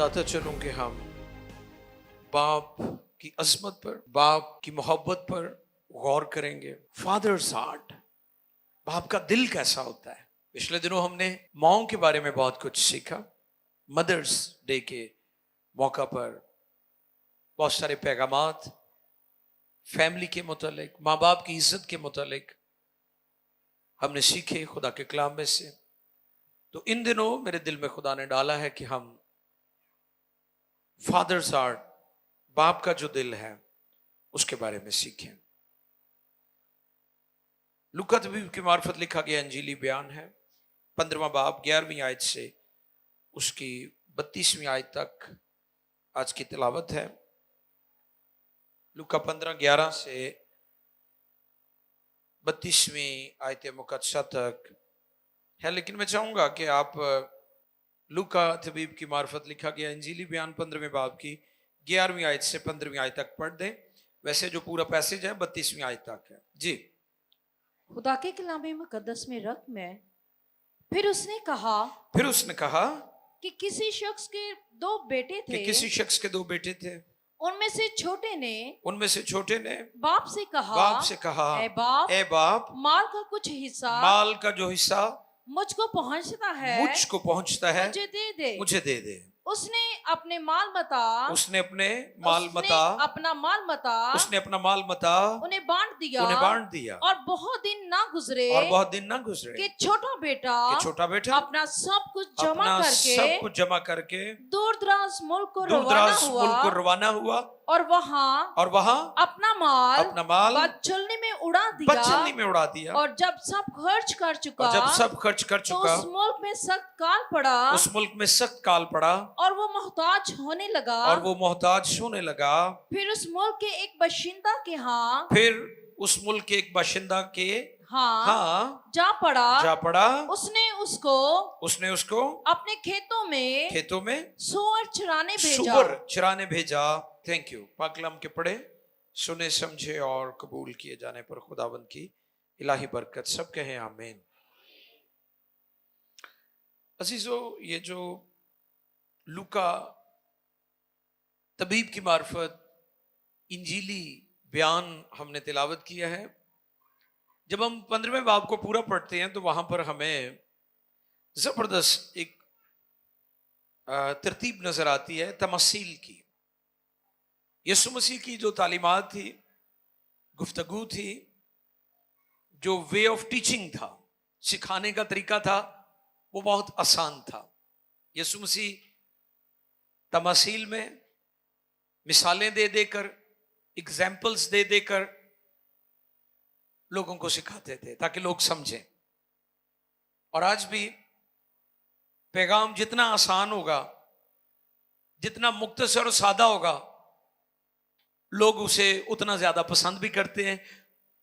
बताता चलूं कि हम बाप की अजमत पर, बाप की मोहब्बत पर गौर करेंगे। फादर्स हार्ट, बाप का दिल कैसा होता है। पिछले दिनों हमने माओं के बारे में बहुत कुछ सीखा। मदर्स डे के मौका पर बहुत सारे पैगामात फैमिली के मुतालिक, माँ बाप की इज्जत के मुतालिक हमने सीखे खुदा के कलाम में से। तो इन दिनों मेरे दिल में खुदा ने डाला है कि हम फादर्स हार्ट, बाप का जो दिल है, उसके बारे में सीखें। लूका तबीब की मार्फत लिखा गया अंजीली बयान है, 15वां बाब 11वीं आयत से उसकी 32वीं आयत तक आज की तिलावत है। लूका 15:11 से 32वीं आयत मुकद्दसा तक है। लेकिन मैं चाहूंगा कि आप लूका तबीब की मार्फत लिखा गया अंजीली बयान 15वें बाब की 11वीं आयत से 15वीं आयत तक पढ़ दें। वैसे जो पूरा पैसेज है 32वीं आयत तक है जी। खुदा के कलाम मुकद्दस में रकम है। फिर उसने कहा कि किसी शख्स के दो बेटे थे। किसी शख्स के दो बेटे थे। उनमें से छोटे ने बाप से कहा, ए बाप, माल का कुछ हिस्सा, माल का जो हिस्सा मुझको पहुंचता है, मुझे दे दे। उसने अपने माल मता उन्हें बांट दिया। और बहुत दिन ना गुजरे कि छोटा बेटा अपना सब कुछ जमा करके दूर दराज मुल्क को रवाना हुआ और वहां अपना माल बदचलनी में उड़ा दिया। और जब सब खर्च कर चुका तो उस मुल्क में सख्त काल पड़ा और वो मोहताज होने लगा। फिर उस मुल्क के एक बाशिंदा के जा पड़ा। उसने उसको अपने खेतों में सूअर चराने भेजा। Thank you. पाक कलाम के पढ़े, सुने, समझे और कबूल किए जाने पर खुदावंद की इलाही बरकत। सब कहें आमीन। अजीजों, ये जो लूका तबीब की मार्फत इंजीली बयान हमने तिलावत किया है, जब हम 15वें बाब को पूरा पढ़ते हैं तो वहां पर हमें जबरदस्त एक तरतीब नजर आती है तमसील की। यीशु मसीह की जो तालीमात थी, गुफ्तगू थी, जो वे ऑफ टीचिंग था, सिखाने का तरीका था, वो बहुत आसान था। यीशु मसीह तमसील में मिसालें दे देकर, एग्जाम्पल्स दे देकर लोगों को सिखाते थे ताकि लोग समझें। और आज भी पैगाम जितना आसान होगा, जितना मुख्तसर और सादा होगा, लोग उसे उतना ज्यादा पसंद भी करते हैं,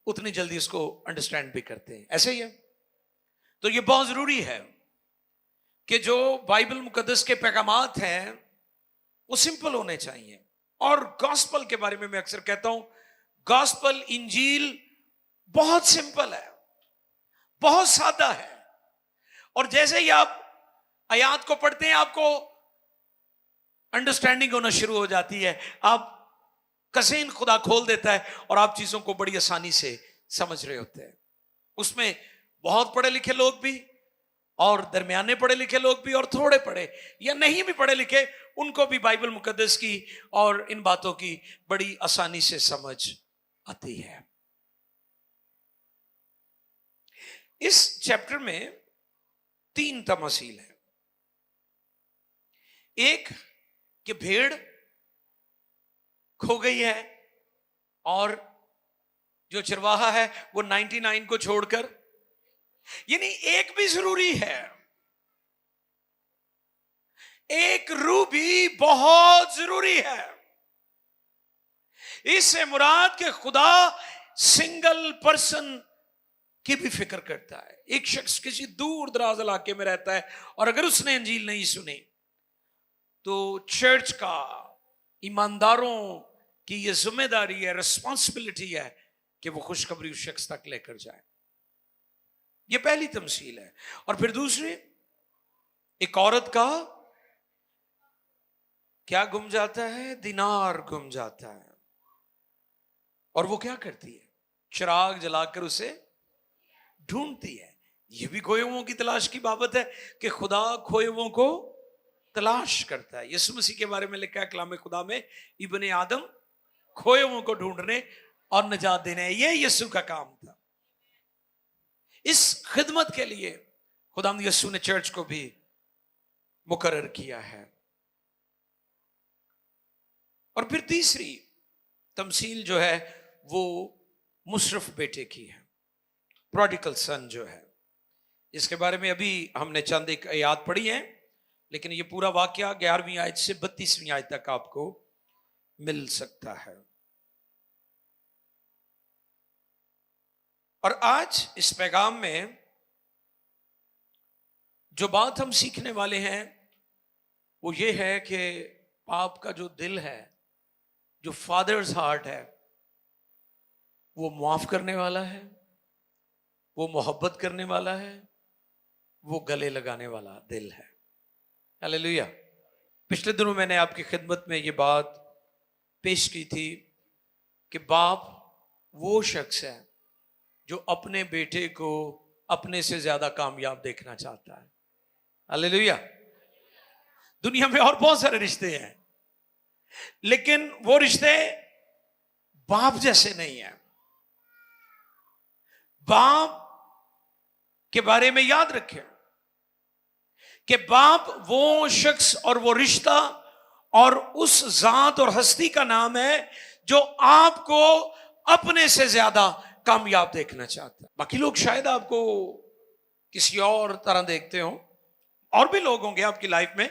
उतनी जल्दी उसको अंडरस्टैंड भी करते हैं। ऐसे ही है। तो ये बहुत जरूरी है कि जो बाइबल मुकद्दस के पैगामात हैं वो सिंपल होने चाहिए। और गॉस्पल के बारे में मैं अक्सर कहता हूं, गॉस्पल, इंजील बहुत सिंपल है, बहुत सादा है। और जैसे ही आप आयात को पढ़ते हैं आपको अंडरस्टैंडिंग होना शुरू हो जाती है। आप कसीन खुदा खोल देता है और आप चीजों को बड़ी आसानी से समझ रहे होते हैं। उसमें बहुत पढ़े लिखे लोग भी और दरमियाने पढ़े लिखे लोग भी और थोड़े पढ़े या नहीं भी पढ़े लिखे, उनको भी बाइबल मुकद्दस की और इन बातों की बड़ी आसानी से समझ आती है। इस चैप्टर में 3 तमसील है। एक कि भेड़ खो गई है और जो चरवाहा है वो 99 को छोड़कर, यानी एक भी जरूरी है, एक रूह भी बहुत जरूरी है। इससे मुराद के खुदा सिंगल पर्सन की भी फिक्र करता है। एक शख्स किसी दूर दराज इलाके में रहता है और अगर उसने अंजील नहीं सुनी तो चर्च का, ईमानदारों की यह जिम्मेदारी है, रिस्पॉन्सिबिलिटी है कि वो खुशखबरी उस शख्स तक लेकर जाए। ये पहली तमसील है। और फिर दूसरी, एक औरत का क्या गुम जाता है? दिनार गुम जाता है। और वो क्या करती है? चिराग जलाकर उसे ढूंढती है। ये भी खोए हुओं की तलाश की बाबत है कि खुदा खोए हुओं को तलाश करता है। यीशु मसीह के बारे में लिखा है कलाम खुदा में, इब्ने आदम खोए हुओं को ढूंढने और निजात देने। ये यीशु का काम था। इस खिदमत के लिए खुदावंद यीशु ने चर्च को भी मुकर्रर किया है। और फिर तीसरी तमसील जो है वो मुशर्रफ बेटे की है, प्रोडिगल सन जो है। इसके बारे में अभी हमने चंद एक आयत पढ़ी है, लेकिन ये पूरा वाक्या 11वीं आयत से 32वीं आयत तक आपको मिल सकता है। और आज इस पैगाम में जो बात हम सीखने वाले हैं वो ये है कि बाप का जो दिल है, जो फादर्स हार्ट है, वो माफ करने वाला है, वो मोहब्बत करने वाला है, वो गले लगाने वाला दिल है। हालेलुया। पिछले दिनों मैंने आपकी खिदमत में ये बात पेश की थी कि बाप वो शख्स है जो अपने बेटे को अपने से ज्यादा कामयाब देखना चाहता है। हालेलुया। दुनिया में और बहुत सारे रिश्ते हैं, लेकिन वो रिश्ते बाप जैसे नहीं है। बाप के बारे में याद रखें कि बाप वो शख्स और वो रिश्ता और उस जात और हस्ती का नाम है जो आपको अपने से ज्यादा कामयाब देखना चाहता है। बाकी लोग शायद आपको किसी और तरह देखते हो, और भी लोग होंगे आपकी लाइफ में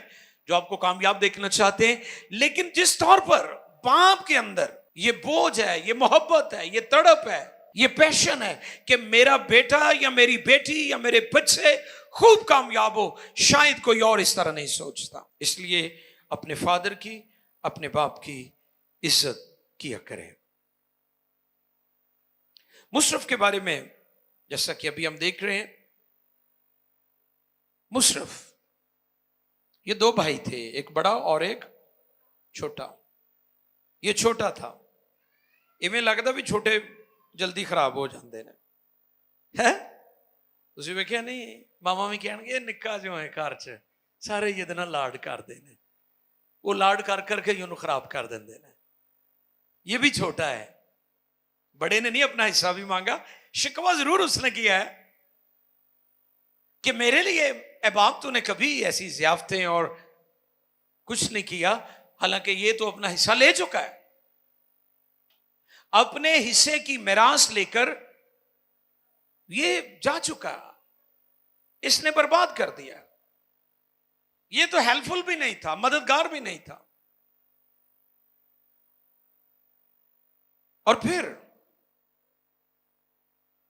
जो आपको कामयाब देखना चाहते हैं, लेकिन जिस तौर पर बाप के अंदर ये बोझ है, ये मोहब्बत है, ये तड़प है, ये पैशन है कि मेरा बेटा या मेरी बेटी या मेरे बच्चे खूब कामयाब हो, शायद कोई और इस तरह नहीं सोचता। इसलिए अपने फादर की, अपने बाप की इज्जत किया करें। मुशर्रफ के बारे में जैसा कि अभी हम देख रहे हैं, मुशर्रफ ये दो भाई थे, एक बड़ा और एक छोटा। ये छोटा था, इवें लगता भी छोटे जल्दी खराब हो जाते हैं। तुसीं वेखिया नहीं, मामा भी कहणगे निक्का जो है घर च सारे ये दिन लाड करते हैं, वो लाड कर करके ही उन्हें खराब कर देंगे ने। ये भी छोटा है, बड़े ने नहीं अपना हिस्सा भी मांगा। शिकवा जरूर उसने किया है कि मेरे लिए ए बाप तूने कभी ऐसी ज़ियाफ़तें और कुछ नहीं किया, हालांकि ये तो अपना हिस्सा ले चुका है। अपने हिस्से की मिरास लेकर ये जा चुका, इसने बर्बाद कर दिया। ये तो हेल्पफुल भी नहीं था, मददगार भी नहीं था। और फिर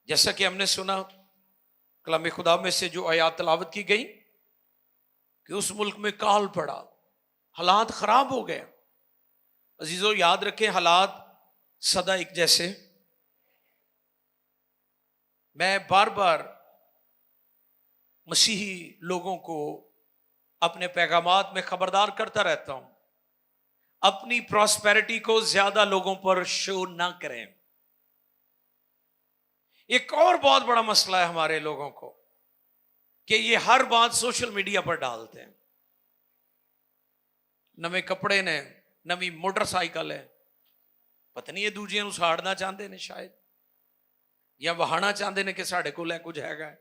जैसा कि हमने सुना कलाम खुदा में से जो आयत तलावत की गई कि उस मुल्क में काल पड़ा, हालात खराब हो गए। अजीजों याद रखें, हालात सदा एक जैसे। मैं बार बार मसीही लोगों को अपने पैगामात में खबरदार करता रहता हूं, अपनी प्रॉस्पेरिटी को ज्यादा लोगों पर शो ना करें। एक और बहुत बड़ा मसला है हमारे लोगों को कि ये हर बात सोशल मीडिया पर डालते हैं। नवे कपड़े ने, नवी मोटरसाइकिल है, पता नहीं ये दूजियां नूं साड़ना चाहते ने शायद, या वहाना चाहते ने कि साढ़े कोल कुछ हैगा।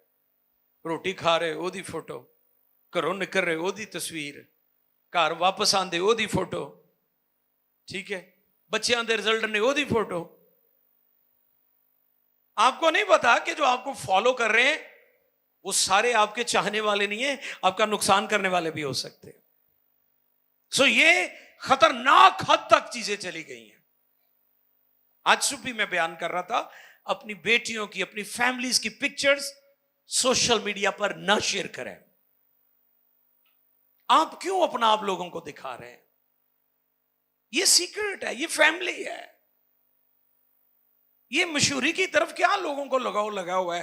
रोटी खा रहे ओदी फोटो, घरों निकल रहे ओदी तस्वीर, घर वापस आंदे ओदी फोटो, ठीक है, बच्चों के रिजल्ट ने ओदी फोटो। आपको नहीं पता कि जो आपको फॉलो कर रहे हैं वो सारे आपके चाहने वाले नहीं है, आपका नुकसान करने वाले भी हो सकते हैं। सो ये खतरनाक हद तक चीजें चली गई हैं। आज सुबह मैं बयान कर रहा था, अपनी बेटियों की, अपनी फैमिलीज की पिक्चर्स सोशल मीडिया पर ना शेयर करें। आप क्यों अपना आप लोगों को दिखा रहे हैं? ये सीक्रेट है, ये फैमिली है। ये मशहूरी की तरफ क्या लोगों को लगा हुआ है?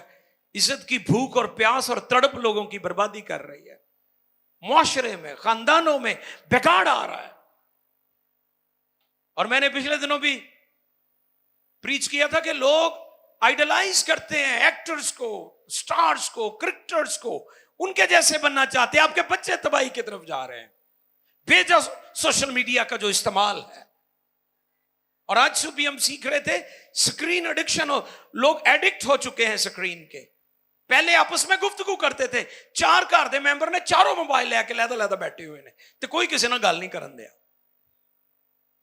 इज्जत की भूख और प्यास और तड़प लोगों की बर्बादी कर रही है। मुआशरे में, खानदानों में बिगाड़ आ रहा है। और मैंने पिछले दिनों भी प्रीच किया था कि लोग आइडलाइज करते हैं एक्टर्स को, स्टार्स को, क्रिकेटर्स को, उनके जैसे बनना चाहते हैं। आपके बच्चे तबाही की तरफ जा रहे हैं बेजा सोशल मीडिया का जो इस्तेमाल है। और आज सुबह हम सीख रहे थे स्क्रीन एडिक्शन, लोग एडिक्ट हो चुके हैं स्क्रीन के। पहले आपस में गुफ्तगू करते थे, 4 घर दे मैंबर ने चारों मोबाइल लैके लैदा बैठे हुए ने ते कोई किसी नाल गल नहीं करन दिया,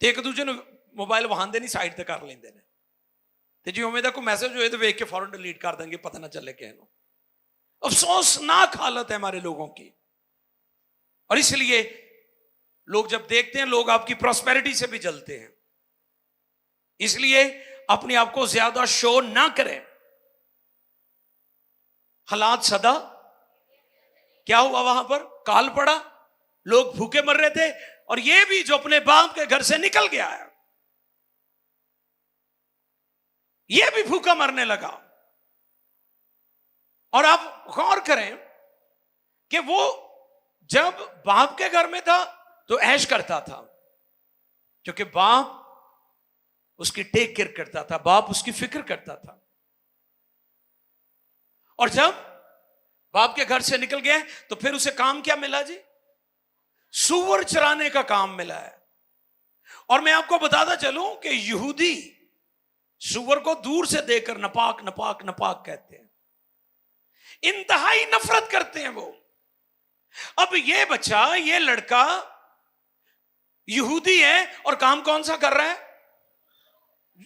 ते एक दूजे ने मोबाइल वहांदे नहीं, साइड ते कर लेंदे ने, ते जे उम्मीद है कोई मैसेज होए तो वेख के फौरन डिलीट कर देंगे, पता ना चले किसी को। अफसोसनाक हालत है हमारे लोगों की। और इसलिए लोग जब देखते हैं, लोग आपकी प्रॉस्पेरिटी से भी जलते हैं। इसलिए अपने आप को ज्यादा शो ना करें। हालात सदा क्या हुआ वहां पर, काल पड़ा, लोग भूखे मर रहे थे, और ये भी जो अपने बाप के घर से निकल गया है ये भी भूखा मरने लगा। और आप गौर करें कि वो जब बाप के घर में था तो ऐश करता था, क्योंकि बाप उसकी टेक केयर करता था, बाप उसकी फिक्र करता था। और जब बाप के घर से निकल गया तो फिर उसे काम क्या मिला जी? सूअर चराने का काम मिला है। और मैं आपको बताता चलूं कि यहूदी सूअर को दूर से देखकर नपाक नपाक नपाक कहते हैं, इंतहाई नफरत करते हैं वो। अब ये बच्चा, ये लड़का यहूदी है और काम कौन सा कर रहा है?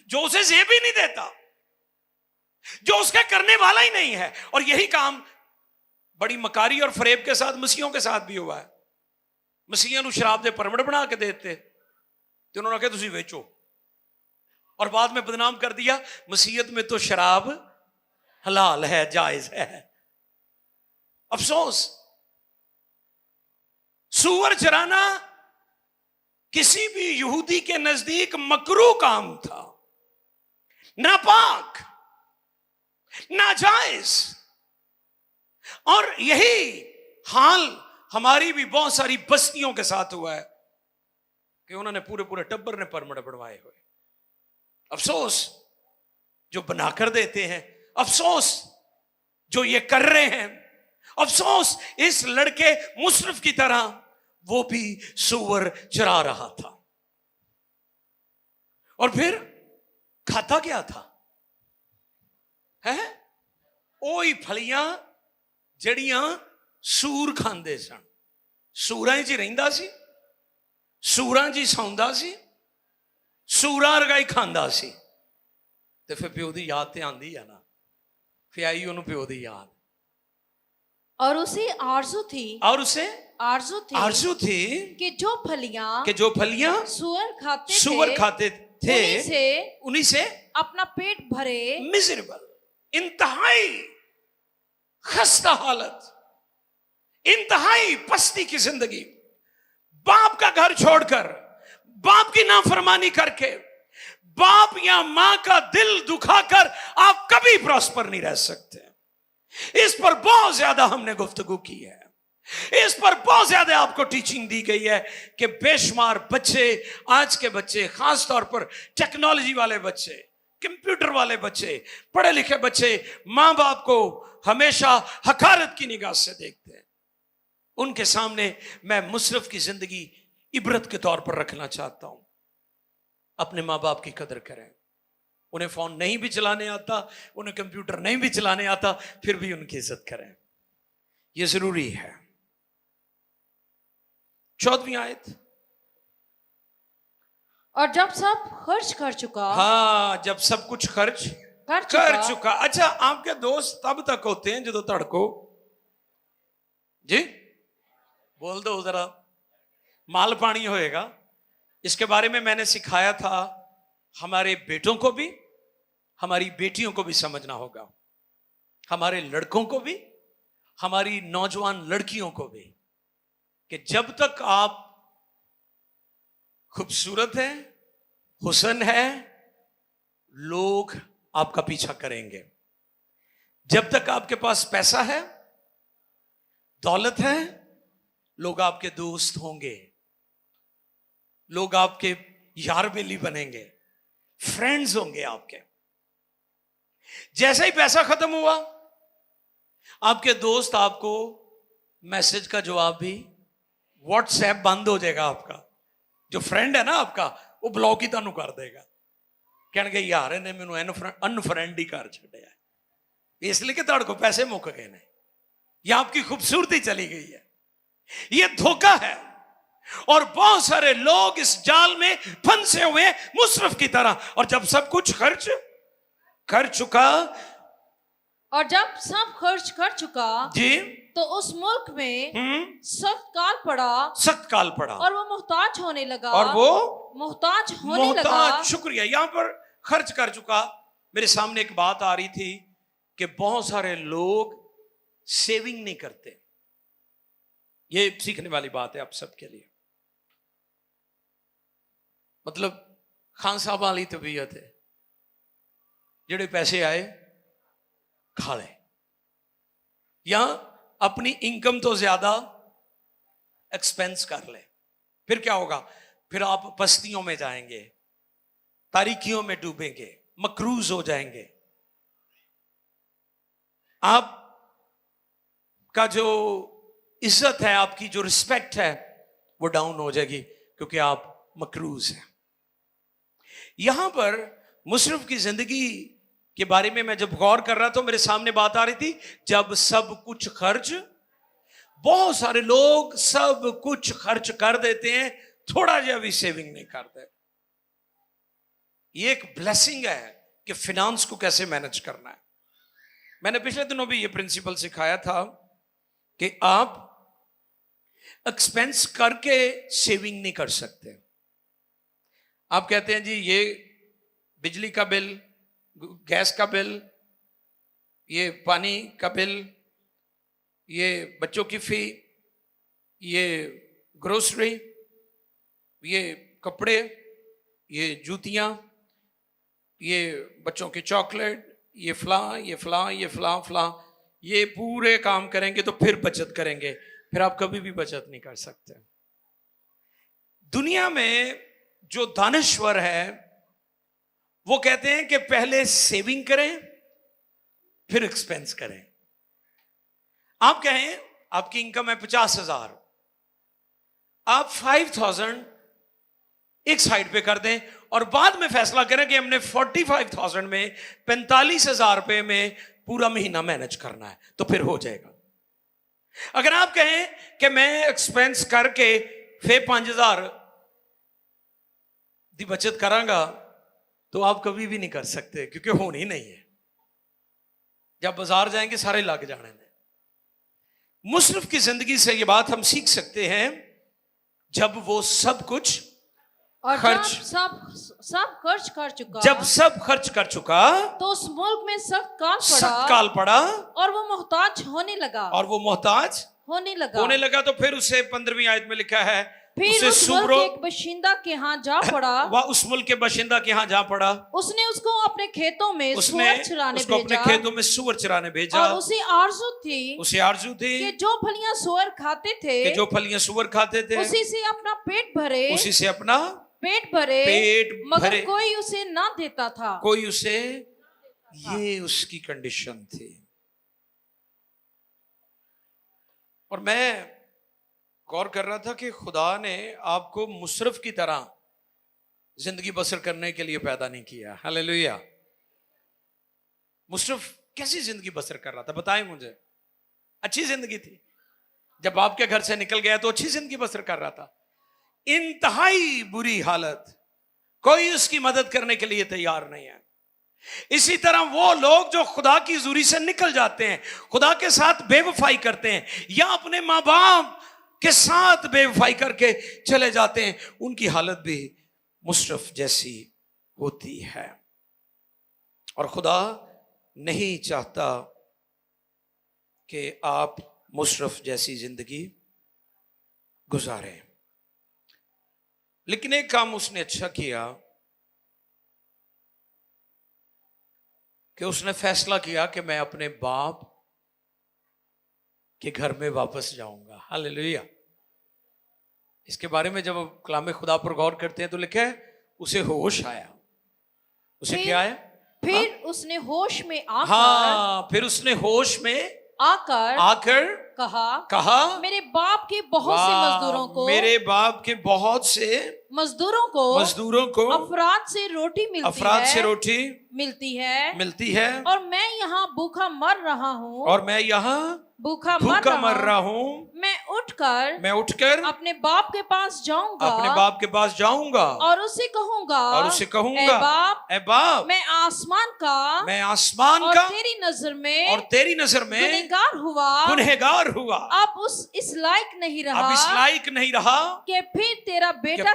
जो उसे जेब ही नहीं देता, जो उसका करने वाला ही नहीं है। और यही काम बड़ी मकारी और फरेब के साथ मसीहों के साथ भी हुआ है। मसीहों को शराब दे परमिट बना के देते तो उन्होंने कहा तुसी बेचो, और बाद में बदनाम कर दिया मसीहत में तो शराब हलाल है, जायज है। अफसोस, सूअर चराना किसी भी यहूदी के नजदीक मकरू काम था, नापाक, नाजायज। और यही हाल हमारी भी बहुत सारी बस्तियों के साथ हुआ है कि उन्होंने पूरे पूरे टब्बर ने परमिट बनवाए हुए। अफसोस जो बनाकर देते हैं, अफसोस जो ये कर रहे हैं, अफसोस इस लड़के मुशर्रफ की तरह वो भी सूअर चरा रहा था। और फिर खाता क्या था? है ओही फलियां जड़ियां सूर खांदे सन। सूरां च रहिंदा सी, सूरां च सौंदा सी, सूरां वर्गा ही खांदा सी। ते फिर प्यो दी याद ते आंदी है ना, फिर आई उन्होंने प्यो दी याद। और उसे आरज़ू थी, और उसे आरज़ू थी कि जो फलियां सूअर खाते थे उन्हीं से अपना पेट भरे। मिजरेबल, इंतहाई खस्ता हालत, इंतहाई पस्ती की जिंदगी। बाप का घर छोड़कर, बाप की नाफरमानी करके, बाप या मां का दिल दुखाकर आप कभी प्रॉस्पर नहीं रह सकते। इस पर बहुत ज्यादा हमने गुफ्तगू की है, इस पर बहुत ज्यादा आपको टीचिंग दी गई है कि बेशुमार बच्चे, आज के बच्चे, खास तौर पर टेक्नोलॉजी वाले बच्चे, कंप्यूटर वाले बच्चे, पढ़े लिखे बच्चे, मां बाप को हमेशा हकारत की निगाह से देखते हैं। उनके सामने मैं मुशर्रफ की जिंदगी इबरत के तौर पर रखना चाहता हूं। अपने मां बाप की कदर करें। उन्हें फोन नहीं भी चलाने आता, उन्हें कंप्यूटर नहीं भी चलाने आता, फिर भी उनकी इज्जत करें, यह जरूरी है। 14वीं आयत। और जब सब खर्च कर चुका, हाँ, जब सब कुछ खर्च कर चुका। अच्छा, आपके दोस्त तब तक होते हैं जो तड़को जी बोल दो जरा, माल पानी होएगा। इसके बारे में मैंने सिखाया था, हमारे बेटों को भी, हमारी बेटियों को भी समझना होगा, हमारे लड़कों को भी, हमारी नौजवान लड़कियों को भी, कि जब तक आप खूबसूरत हैं, हुस्न है, लोग आपका पीछा करेंगे। जब तक आपके पास पैसा है, दौलत है, लोग आपके दोस्त होंगे, लोग आपके यार बेली बनेंगे, फ्रेंड्स होंगे आपके। जैसे ही पैसा खत्म हुआ, आपके दोस्त आपको मैसेज का जवाब भी, व्हाट्सएप बंद हो जाएगा आपका। जो फ्रेंड है ना आपका, वो ब्लॉक ही तानू कर देगा, कहणगे यार इन्हें मैनू अनफ्रेंड ही कर छड्या, इसलिए कि तुहाडे को पैसे मुक गए ने, या आपकी खूबसूरती चली गई है। ये धोखा है, और बहुत सारे लोग इस जाल में फंसे हुए हैं मुसरफ की तरह। और जब सब कुछ खर्च कर चुका, और जब सब खर्च कर चुका जी, तो उस मुल्क में सख्त काल पड़ा और वो मोहताज होने लगा, शुक्रिया, यहां पर खर्च कर चुका। मेरे सामने एक बात आ रही थी कि बहुत सारे लोग सेविंग नहीं करते। ये सीखने वाली बात है आप सबके लिए। मतलब खान साहब वाली तबीयत है, जेड़े पैसे आए खा ले, या अपनी इनकम तो ज्यादा एक्सपेंस कर ले। फिर क्या होगा? फिर आप बस्तियों में जाएंगे, तारीखियों में डूबेंगे, मकरूज हो जाएंगे। आप का जो इज्जत है, आपकी जो रिस्पेक्ट है, वो डाउन हो जाएगी, क्योंकि आप मकरूज हैं। यहां पर मुशर्रफ की जिंदगी के बारे में मैं जब गौर कर रहा था, मेरे सामने बात आ रही थी, जब सब कुछ खर्च, बहुत सारे लोग सब कुछ खर्च कर देते हैं, थोड़ा जिहा भी सेविंग नहीं करते। ये एक ब्लेसिंग है कि फिनांस को कैसे मैनेज करना है। मैंने पिछले दिनों भी ये प्रिंसिपल सिखाया था कि आप एक्सपेंस करके सेविंग नहीं कर सकते। आप कहते हैं जी ये बिजली का बिल, गैस का बिल, ये पानी का बिल, ये बच्चों की फी, ये ग्रोसरी, ये कपड़े, ये जूतियां, ये बच्चों की चॉकलेट, ये फलां, ये पूरे काम करेंगे तो फिर बचत करेंगे। फिर आप कभी भी बचत नहीं कर सकते। दुनिया में जो दानश्वर है वो कहते हैं कि पहले सेविंग करें फिर एक्सपेंस करें। आप कहें आपकी इनकम है 50,000, आप 5,000 एक साइड पे कर दें और बाद में फैसला करें कि हमने 45,000 में 45,000 रुपए में पूरा महीना मैनेज करना है, तो फिर हो जाएगा। अगर आप कहें कि मैं एक्सपेंस करके फिर 5,000 की बचत करांगा, तो आप कभी भी नहीं कर सकते, क्योंकि होनी नहीं है। जब बाजार जाएंगे सारे लग जाने हैं। मुशर्रफ की जिंदगी से ये बात हम सीख सकते हैं, जब वो सब कुछ और खर्च, सब खर्च कर चुका, जब सब खर्च कर चुका, तो उस मुल्क में सख्त काल पड़ा और वो मोहताज होने लगा। तो फिर उसे 15वीं आयत में लिखा है, फिर उस मुल्क के एक बाशिंदा के यहाँ जा पड़ा, वह उस मुल्क के बाशिंदा के यहाँ जा पड़ा, उसने उसको अपने खेतों में सुअर चराने भेजा, और उसे आरज़ू थी कि जो फलियां सुअर खाते थे, उसी से अपना पेट भरे, मगर कोई उसे ना देता था, ये उसकी कंडीशन थी। और मैं गौर कर रहा था कि खुदा ने आपको मुशर्रफ की तरह जिंदगी बसर करने के लिए पैदा नहीं किया। हालेलुया। मुशर्रफ कैसी जिंदगी बसर कर रहा था, बताएं मुझे। अच्छी जिंदगी थी, जब आपके घर से निकल गया तो अच्छी जिंदगी बसर कर रहा था। इंतहाई बुरी हालत, कोई उसकी मदद करने के लिए तैयार नहीं है। इसी तरह वो लोग जो खुदा की हुजूरी से निकल जाते हैं, खुदा के साथ बेवफाई करते हैं, या अपने माँ बाप के साथ बेवफाई करके चले जाते हैं, उनकी हालत भी मुशर्रफ जैसी होती है। और खुदा नहीं चाहता कि आप मुशर्रफ जैसी जिंदगी गुजारें। लेकिन एक काम उसने अच्छा किया कि उसने फैसला किया कि मैं अपने बाप के घर में वापस जाऊंगा। हालेलुया। इसके बारे में जब कलाम खुदा पर गौर करते हैं तो लिखा है, उसे होश आया। उसे क्या आया? फिर उसने होश में आकर, हाँ, फिर उसने होश में आकर कहा मेरे बाप के बहुत से मजदूरों को, मेरे बाप के बहुत से मजदूरों को अफराद से रोटी मिलती है और मैं यहाँ भूखा मर रहा हूँ, भूखा मर रहा हूँ। मैं उठकर अपने बाप के पास जाऊंगा और उसे कहूंगा, ए बाप, मैं आसमान का तेरी नजर में गुनहगार हुआ। अब इस लायक नहीं रहा कि फिर तेरा बेटा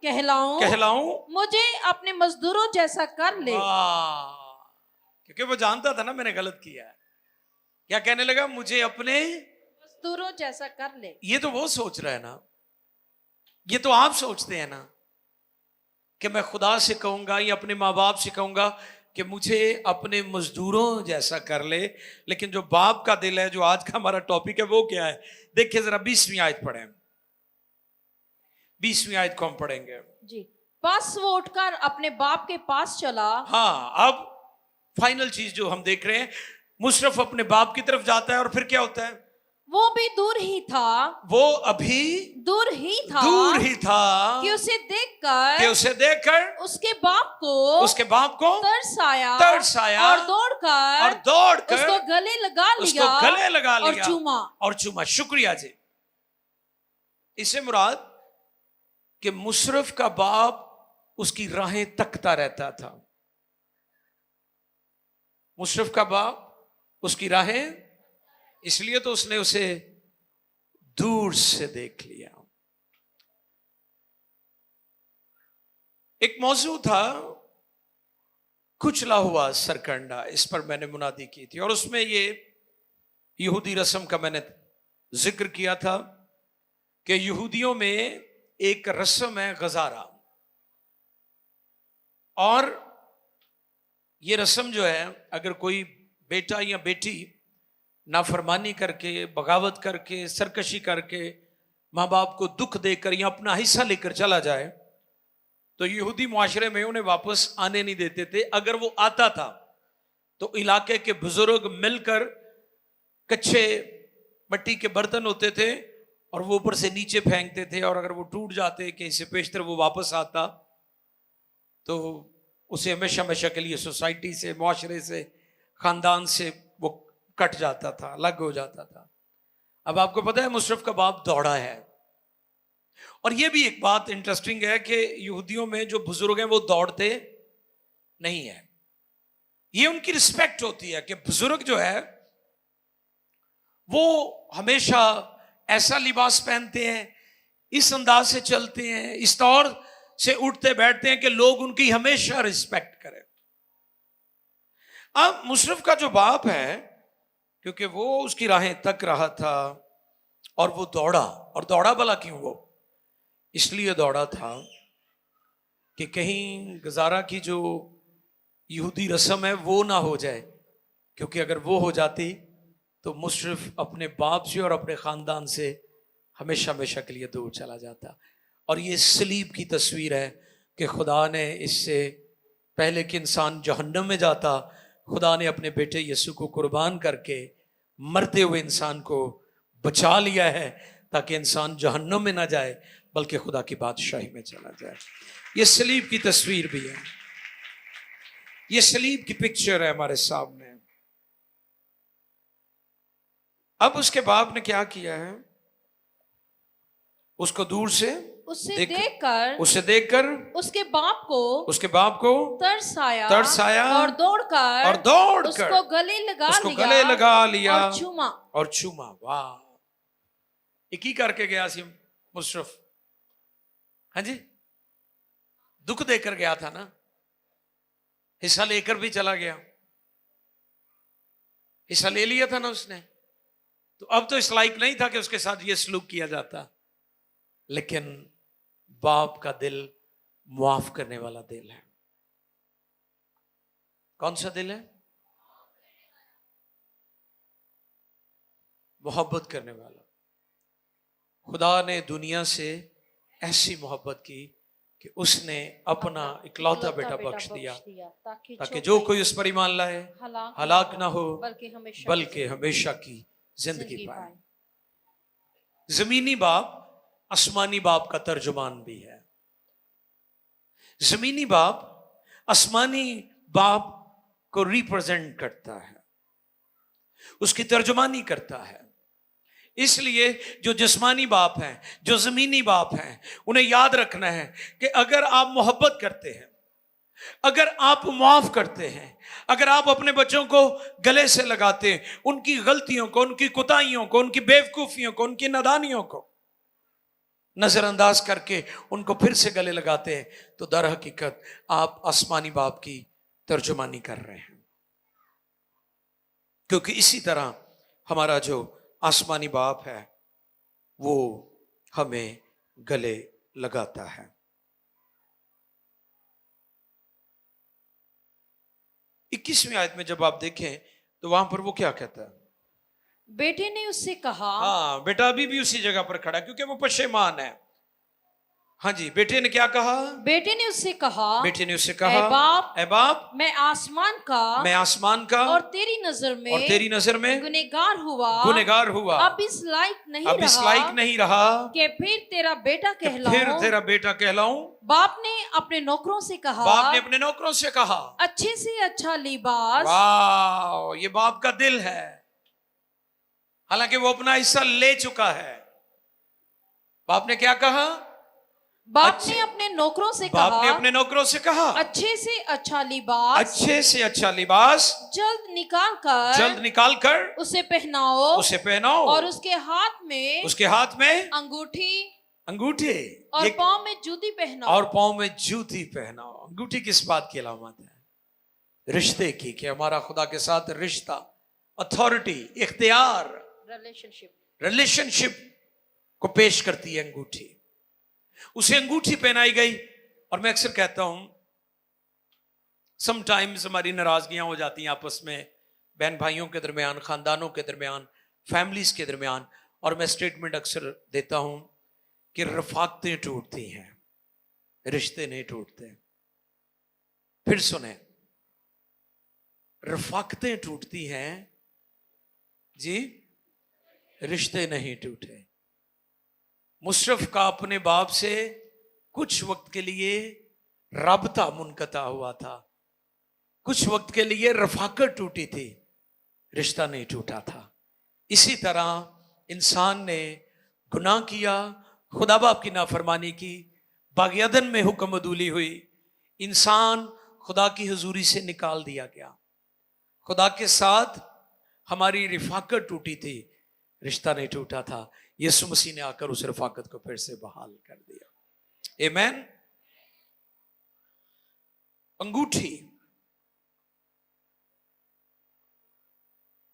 कहलाऊं, मुझे अपने मजदूरों जैसा कर ले। क्योंकि वो जानता था ना मैंने गलत किया है। क्या कहने लगा? मुझे अपने मजदूरों जैसा कर ले। ये तो वो सोच रहा है ना, ये तो आप सोचते हैं ना कि मैं खुदा से कहूंगा या अपने माँ बाप से कहूंगा कि मुझे अपने मजदूरों जैसा कर ले। लेकिन जो बाप का दिल है, जो आज का हमारा टॉपिक है, वो क्या है? देखिए जरा 20वीं आयत पढ़ें। 20वीं आयत को हम पढ़ेंगे जी। बस वो उठकर अपने बाप के पास चला। हाँ, अब फाइनल चीज जो हम देख रहे हैं, मुशरफ अपने बाप की तरफ जाता है और फिर क्या होता है? वो भी दूर ही था, वो अभी दूर ही था कि उसे देखकर उसके बाप को तरस आया और दौड़कर उसको गले लगा लिया और चूमा। शुक्रिया जी। इससे मुराद कि मुशरफ का बाप उसकी राहें तकता रहता था। मुशरफ का बाप उसकी राहें, इसलिए तो उसने उसे दूर से देख लिया। एक मौजू था कुचला हुआ सरकंडा, इस पर मैंने मुनादी की थी और उसमें ये यहूदी रस्म का मैंने जिक्र किया था कि यहूदियों में एक रस्म है गजारा, और ये रस्म जो है, अगर कोई बेटा या बेटी नाफरमानी करके, बगावत करके, सरकशी करके, माँ बाप को दुख देकर या अपना हिस्सा लेकर चला जाए, तो यहूदी मुआशरे में उन्हें वापस आने नहीं देते थे। अगर वो आता था तो इलाके के बुजुर्ग मिलकर कच्चे मिट्टी के बर्तन होते थे और वो ऊपर से नीचे फेंकते थे, और अगर वो टूट जाते कि इससे पेशतर वो वापस आता तो उसे हमेशा हमेशा के लिए सोसाइटी से, मुआशरे से, खानदान से वो कट जाता था, अलग हो जाता था। अब आपको पता है मुशरफ का बाप दौड़ा है। और ये भी एक बात इंटरेस्टिंग है कि यहूदियों में जो बुजुर्ग हैं वो दौड़ते नहीं है। ये उनकी रिस्पेक्ट होती है कि बुजुर्ग जो है वो हमेशा ऐसा लिबास पहनते हैं, इस अंदाज से चलते हैं, इस तौर से उठते बैठते हैं कि लोग उनकी हमेशा रिस्पेक्ट करें। अब मुशरफ का जो बाप है, क्योंकि वो उसकी राहें तक रहा था और वो दौड़ा, और दौड़ा भला क्यों? वो इसलिए दौड़ा था कि कहीं गुजारा की जो यहूदी रस्म है वो ना हो जाए, क्योंकि अगर वो हो जाती तो मुशरफ अपने बाप से और अपने खानदान से हमेशा हमेशा के लिए दूर चला जाता। और ये सलीब की तस्वीर है कि खुदा ने, इससे पहले कि इंसान जहन्नम में जाता, खुदा ने अपने बेटे यीशु को कुर्बान करके मरते हुए इंसान को बचा लिया है, ताकि इंसान जहन्नम में ना जाए बल्कि खुदा की बादशाही में चला जाए। ये सलीब की तस्वीर भी है, ये सलीब की पिक्चर है हमारे सामने। अब उसके बाप ने क्या किया है? उसको दूर से उसे देखकर उसके बाप को तरस आया और दौड़कर उसको गले लगा लिया और चूमा। वाह, एक ही करके गया सी मुशरफ। हाँ जी, दुख देकर गया था ना, हिस्सा लेकर भी चला गया, हिस्सा ले लिया था ना उसने, तो अब तो इस लायक नहीं था कि उसके साथ ये सलूक किया जाता। लेकिन बाप का दिल मुआफ करने वाला दिल है। कौन सा दिल है? मोहब्बत करने वाला। खुदा ने दुनिया से ऐसी मोहब्बत की कि उसने अपना इकलौता बेटा बख्श दिया ताकि जो कोई उस पर ईमान लाए हलाक ना हो बल्कि हमेशा की जिंदगी पाए। जमीनी बाप आसमानी बाप का तर्जुमान भी है। जमीनी बाप आसमानी बाप को रिप्रेजेंट करता है, उसकी तर्जुमानी करता है। इसलिए जो जिस्मानी बाप हैं, जो जमीनी बाप हैं, उन्हें याद रखना है कि अगर आप मोहब्बत करते हैं, अगर आप माफ करते हैं, अगर आप अपने बच्चों को गले से लगाते हैं, उनकी गलतियों को, उनकी कुताहियों को, उनकी बेवकूफियों को, उनकी नादानियों को नजरअंदाज करके उनको फिर से गले लगाते हैं, तो दर हकीकत आप आसमानी बाप की तर्जुमानी कर रहे हैं। क्योंकि इसी तरह हमारा जो आसमानी बाप है वो हमें गले लगाता है। 21वीं आयत में जब आप देखें तो वहां पर वो क्या कहता है? बेटे ने उससे कहा, हाँ, बेटा अभी भी उसी जगह पर खड़ा क्योंकि वो पशेमान है। हाँ जी, बेटे ने क्या कहा? बेटे ने उससे कहा, ऐ बाप, मैं आसमान का और तेरी नजर में गुनहगार हुआ, अब इस लायक नहीं रहा कि फिर तेरा बेटा कहलाऊं। बाप ने अपने नौकरों से कहा, अच्छे से अच्छा लिबास। वाह, ये बाप का दिल है। हालांकि वो अपना हिस्सा ले चुका है। बाप ने क्या कहा? बाप ने अपने नौकरों से कहा, अच्छे से अच्छा लिबास जल्द निकाल कर उसे पहनाओ और उसके हाथ में अंगूठी और पाँव में जूती पहनाओ। अंगूठी किस बात की अलामत है? रिश्ते की, कि हमारा खुदा के साथ रिश्ता, अथॉरिटी, इख्तियार, रिलेशनशिप को पेश करती है अंगूठी। उसे अंगूठी पहनाई गई। और मैं अक्सर कहता हूं, समटाइम्स हमारी नाराजगियां हो जाती हैं आपस में, बहन भाइयों के दरमियान, खानदानों के दरमियान, फैमिलीज के दरमियान, और मैं स्टेटमेंट अक्सर देता हूं कि रफाकतें टूटती हैं, रिश्ते नहीं टूटते। फिर सुने, रफाकतें टूटती हैं जी, रिश्ते नहीं टूटे। मुशर्रफ का अपने बाप से कुछ वक्त के लिए राबता मुनक़ता हुआ था, कुछ वक्त के लिए रफाकत टूटी थी, रिश्ता नहीं टूटा था। इसी तरह इंसान ने गुनाह किया, खुदा बाप की नाफरमानी की, बाग़ अदन में हुक्म अदूली हुई, इंसान खुदा की हुजूरी से निकाल दिया गया। खुदा के साथ हमारी रफाकत टूटी थी, रिश्ता नहीं टूटा था। यीशु मसीह ने आकर उस रफाकत को फिर से बहाल कर दिया। आमीन। अंगूठी,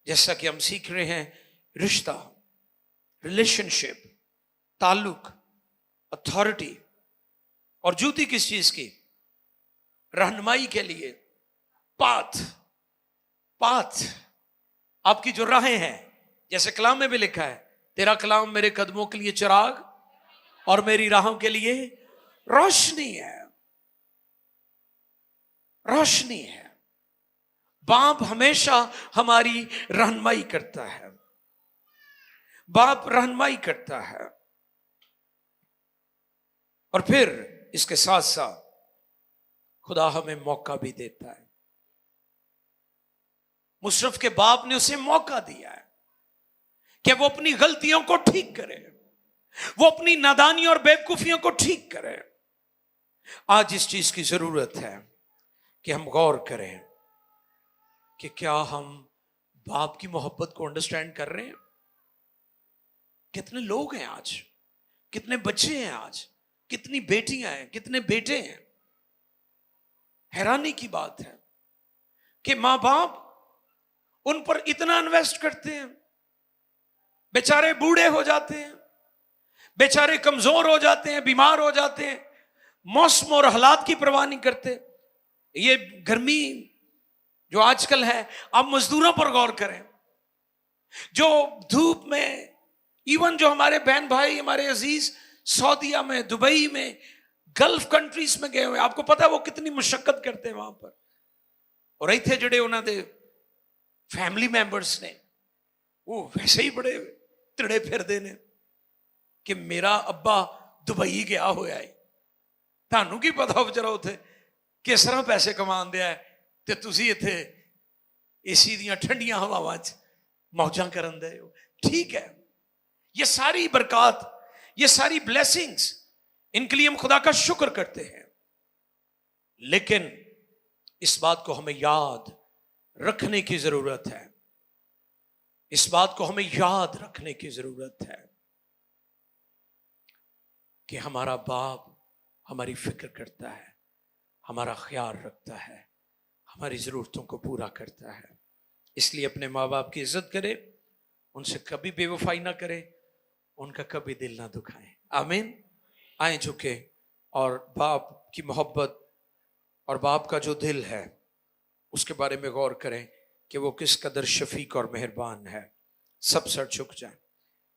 जैसा कि हम सीख रहे हैं, रिश्ता, रिलेशनशिप, ताल्लुक, अथॉरिटी। और जूती किस चीज की? रहनुमाई के लिए, पाथ आपकी जो राहें हैं, जैसे कलाम में भी लिखा है, तेरा कलाम मेरे कदमों के लिए चिराग और मेरी राहों के लिए रोशनी है। बाप हमेशा हमारी रहनुमाई करता है, बाप रहनुमाई करता है। और फिर इसके साथ साथ खुदा हमें मौका भी देता है। मुशर्रफ के बाप ने उसे मौका दिया है कि वो अपनी गलतियों को ठीक करे, वो अपनी नादानी और बेवकूफियों को ठीक करे। आज इस चीज की जरूरत है कि हम गौर करें कि क्या हम बाप की मोहब्बत को अंडरस्टैंड कर रहे हैं। कितने लोग हैं आज, कितने बच्चे हैं आज, कितनी बेटियां हैं, कितने बेटे हैं। हैरानी की बात है कि मां बाप उन पर इतना इन्वेस्ट करते हैं, बेचारे बूढ़े हो जाते हैं, बेचारे कमजोर हो जाते हैं, बीमार हो जाते हैं, मौसम और हालात की परवाह नहीं करते। ये गर्मी जो आजकल है, आप मजदूरों पर गौर करें, जो धूप में, इवन जो हमारे बहन भाई, हमारे अजीज सऊदीया में, दुबई में गल्फ कंट्रीज में गए हुए, आपको पता है वो कितनी मुशक्कत करते हैं वहां पर। और इतने जड़े उन्होंने फैमिली मेंबर्स ने वो वैसे ही बड़े तिड़े फिरदे ने कि मेरा अब्बा दुबई गया होया है, ਤੁਹਾਨੂੰ ਕੀ ਪਤਾ ਵਿਚਾਰਾ ਉੱਥੇ ਕਿਸ ਤਰ੍ਹਾਂ ਪੈਸੇ ਕਮਾਉਂਦਾ ਹੈ ਤੇ ਤੁਸੀਂ ਇੱਥੇ एसी ਦੀਆਂ ਠੰਡੀਆਂ ਹਵਾਵਾਂ 'ਚ मौजा करन दे हो। ठीक है, ये सारी बरकत, ये सारी ब्लेसिंग्स, इनके लिए हम खुदा का शुक्र करते हैं, लेकिन इस बात को हमें याद रखने की जरूरत है, इस बात को हमें याद रखने की जरूरत है कि हमारा बाप हमारी फिक्र करता है, हमारा ख्याल रखता है, हमारी जरूरतों को पूरा करता है। इसलिए अपने माँ बाप की इज्जत करे, उनसे कभी बेवफाई ना करे, उनका कभी दिल ना दुखाए। आमीन। आए झुके और बाप की मोहब्बत और बाप का जो दिल है उसके बारे में गौर करें कि वो किस कदर शफीक और मेहरबान है। सब सर झुक जाए,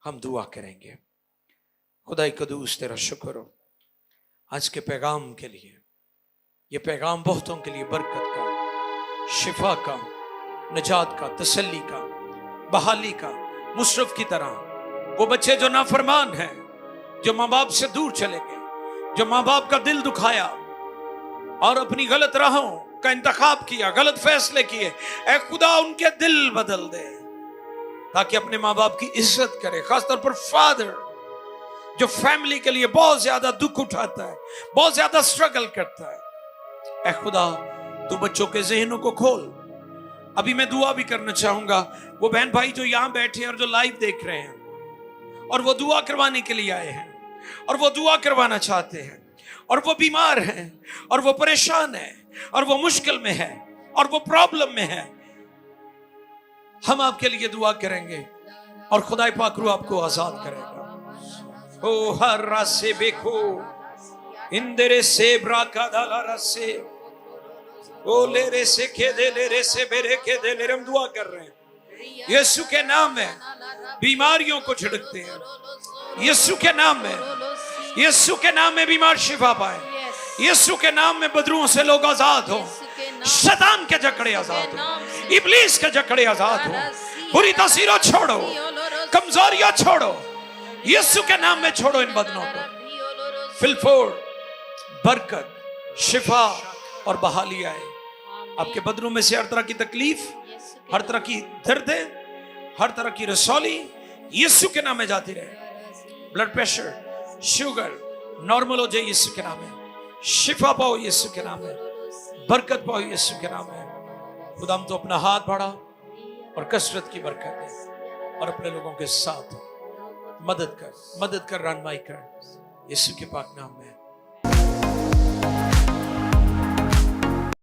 हम दुआ करेंगे। खुदाई कदूस तेरा शुक्र हो आज के पैगाम के लिए। ये पैगाम बहुतों के लिए बरकत का, शिफा का, निजात का, तसल्ली का, बहाली का, मुशरफ की तरह वो बच्चे जो नाफरमान हैं, जो माँ बाप से दूर चले गए, जो माँ बाप का दिल दुखाया और अपनी गलत राहों का इंतखाब किया, गलत फैसले किए, ऐ खुदा उनके दिल बदल दे ताकि अपने माँ बाप की इज्जत करे। खासतौर पर फादर जो फैमिली के लिए बहुत ज्यादा दुख उठाता है, बहुत ज्यादा स्ट्रगल करता है, ऐ खुदा तू बच्चों के जहनों को खोल। अभी मैं दुआ भी करना चाहूंगा, वो बहन भाई जो यहां बैठे हैं और जो लाइव देख रहे हैं और वो दुआ करवाने के लिए आए हैं और वो दुआ करवाना चाहते हैं और वो बीमार हैं और वो परेशान है और वो मुश्किल में है और वो प्रॉब्लम में है, हम आपके लिए दुआ करेंगे और खुदा पाक रूह आपको आजाद करेगा। ओ हर रासे बेखो इंदरे से ब्राका दाला रसे ओ ले रे से के दे ले रे से बेरे के दे ले। हम दुआ कर रहे हैं यीशु के नाम में बीमारियों को झिड़कते हैं, यीशु के नाम में, यीशु के नाम में बीमार शिफा पाए, यीशु के नाम में बदरुओं से लोग आजाद हो, शैतान के जकड़े आजाद हो, इब्लीस के जकड़े आजाद हो, बुरी तस्वीरों छोड़ो, कमजोरियां छोड़ो, यीशु के नाम में छोड़ो इन बदनों को। फिलफोड़, बरकत, शिफा और बहाली आए आपके बदनों में से। हर तरह की तकलीफ, हर तरह की दर्द, हर तरह की रसौली यीशु के नाम में जाती रहे। ब्लड प्रेशर, शुगर नॉर्मल हो जाए यीशु के नाम में, शिफा पाओ यीशु के नाम में, बरकत पाओ यीशु के नाम में। खुदा हम तो अपना हाथ बढ़ा और कसरत की बरकत दे और अपने लोगों के साथ मदद कर, रहनुमाई कर यीशु के पाक नाम में।